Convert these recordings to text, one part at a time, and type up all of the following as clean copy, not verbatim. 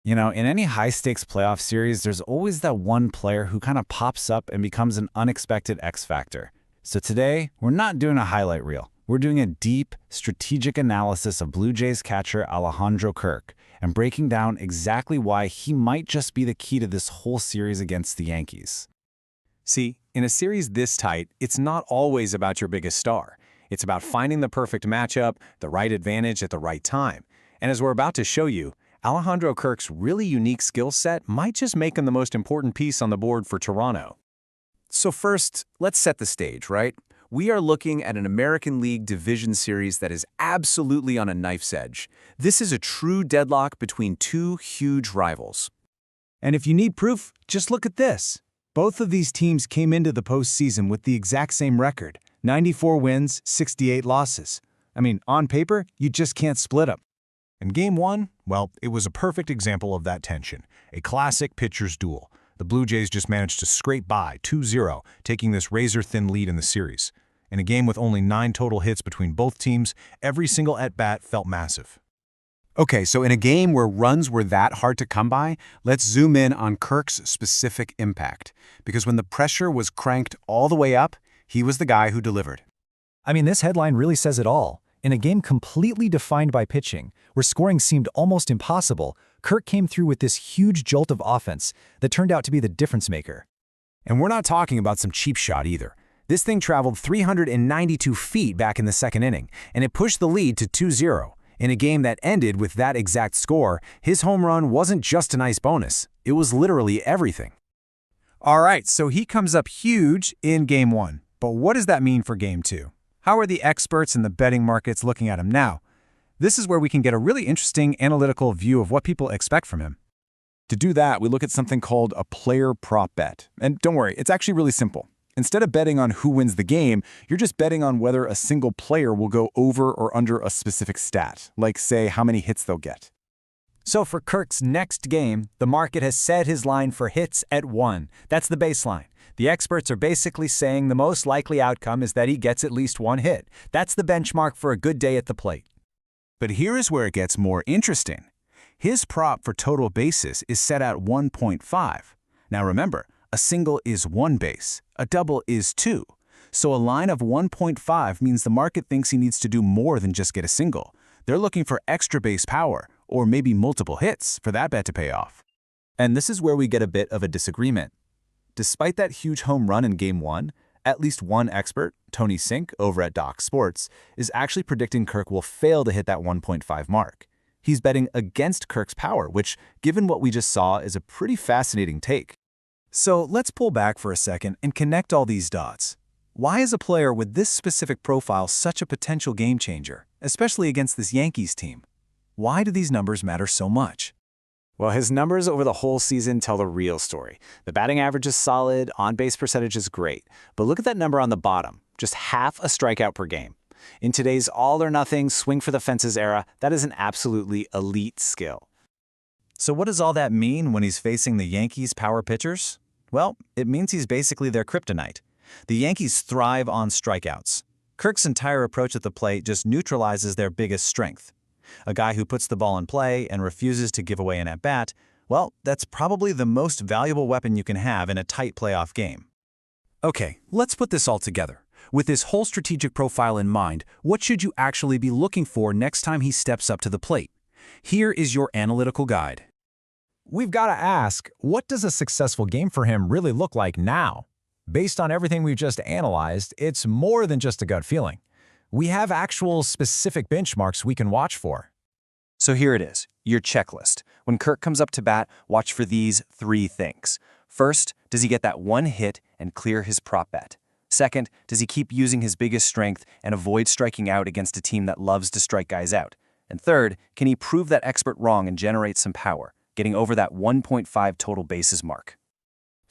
In any high-stakes playoff series, there's always that one player who kind of pops up and becomes an unexpected X factor. So today, we're not doing a highlight reel. We're doing a deep, strategic analysis of Blue Jays catcher Alejandro Kirk and breaking down exactly why he might just be the key to this whole series against the Yankees. See, in a series this tight, it's not always about your biggest star. It's about finding the perfect matchup, the right advantage at the right time. And as we're about to show you, Alejandro Kirk's really unique skill set might just make him the most important piece on the board for Toronto. So first, let's set the stage, right? We are looking at an American League division series that is absolutely on a knife's edge. This is a true deadlock between two huge rivals. And if you need proof, just look at this. Both of these teams came into the postseason with the exact same record, 94 wins, 68 losses. I mean, on paper, you just can't split them. And Game 1, well, it was a perfect example of that tension, a classic pitcher's duel. The Blue Jays just managed to scrape by 2-0, taking this razor-thin lead in the series. In a game with only 9 total hits between both teams, every single at-bat felt massive. Okay, so in a game where runs were that hard to come by, let's zoom in on Kirk's specific impact. Because when the pressure was cranked all the way up, he was the guy who delivered. I mean, this headline really says it all. In a game completely defined by pitching, where scoring seemed almost impossible, Kirk came through with this huge jolt of offense that turned out to be the difference maker. And we're not talking about some cheap shot either. This thing traveled 392 feet back in the second inning, and it pushed the lead to 2-0. In a game that ended with that exact score, his home run wasn't just a nice bonus. It was literally everything. All right, so he comes up huge in Game 1. But what does that mean for Game 2? How are the experts in the betting markets looking at him now? This is where we can get a really interesting analytical view of what people expect from him. To do that, we look at something called a player prop bet. And don't worry, it's actually really simple. Instead of betting on who wins the game, you're just betting on whether a single player will go over or under a specific stat, like, say, how many hits they'll get. So for Kirk's next game, the market has set his line for hits at 1. That's the baseline. The experts are basically saying the most likely outcome is that he gets at least 1 hit. That's the benchmark for a good day at the plate. But here is where it gets more interesting. His prop for total bases is set at 1.5. Now remember, a single is 1 base, a double is 2. So a line of 1.5 means the market thinks he needs to do more than just get a single. They're looking for extra base power, or maybe multiple hits for that bet to pay off. And this is where we get a bit of a disagreement. Despite that huge home run in Game 1, at least one expert, Tony Sink over at Doc Sports, is actually predicting Kirk will fail to hit that 1.5 mark. He's betting against Kirk's power, which, given what we just saw, is a pretty fascinating take. So let's pull back for a second and connect all these dots. Why is a player with this specific profile such a potential game changer, especially against this Yankees team? Why do these numbers matter so much? Well, his numbers over the whole season tell the real story. The batting average is solid, on-base percentage is great. But look at that number on the bottom, just half a strikeout per game. In today's all-or-nothing, swing-for-the-fences era, that is an absolutely elite skill. So what does all that mean when he's facing the Yankees' power pitchers? Well, it means he's basically their kryptonite. The Yankees thrive on strikeouts. Kirk's entire approach at the plate just neutralizes their biggest strength. A guy who puts the ball in play and refuses to give away an at-bat, well, that's probably the most valuable weapon you can have in a tight playoff game. Okay, let's put this all together. With this whole strategic profile in mind, what should you actually be looking for next time he steps up to the plate? Here is your analytical guide. We've got to ask, what does a successful game for him really look like now? Based on everything we've just analyzed, it's more than just a gut feeling. We have actual specific benchmarks we can watch for. So here it is, your checklist. When Kirk comes up to bat, watch for these 3 things. First, does he get that 1 hit and clear his prop bet? Second, does he keep using his biggest strength and avoid striking out against a team that loves to strike guys out? And third, can he prove that expert wrong and generate some power, getting over that 1.5 total bases mark?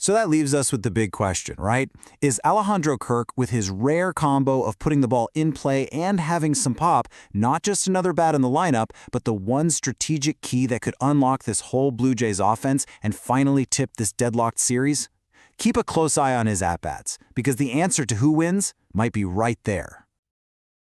So that leaves us with the big question, right? Is Alejandro Kirk, with his rare combo of putting the ball in play and having some pop, not just another bat in the lineup, but the one strategic key that could unlock this whole Blue Jays offense and finally tip this deadlocked series? Keep a close eye on his at-bats, because the answer to who wins might be right there.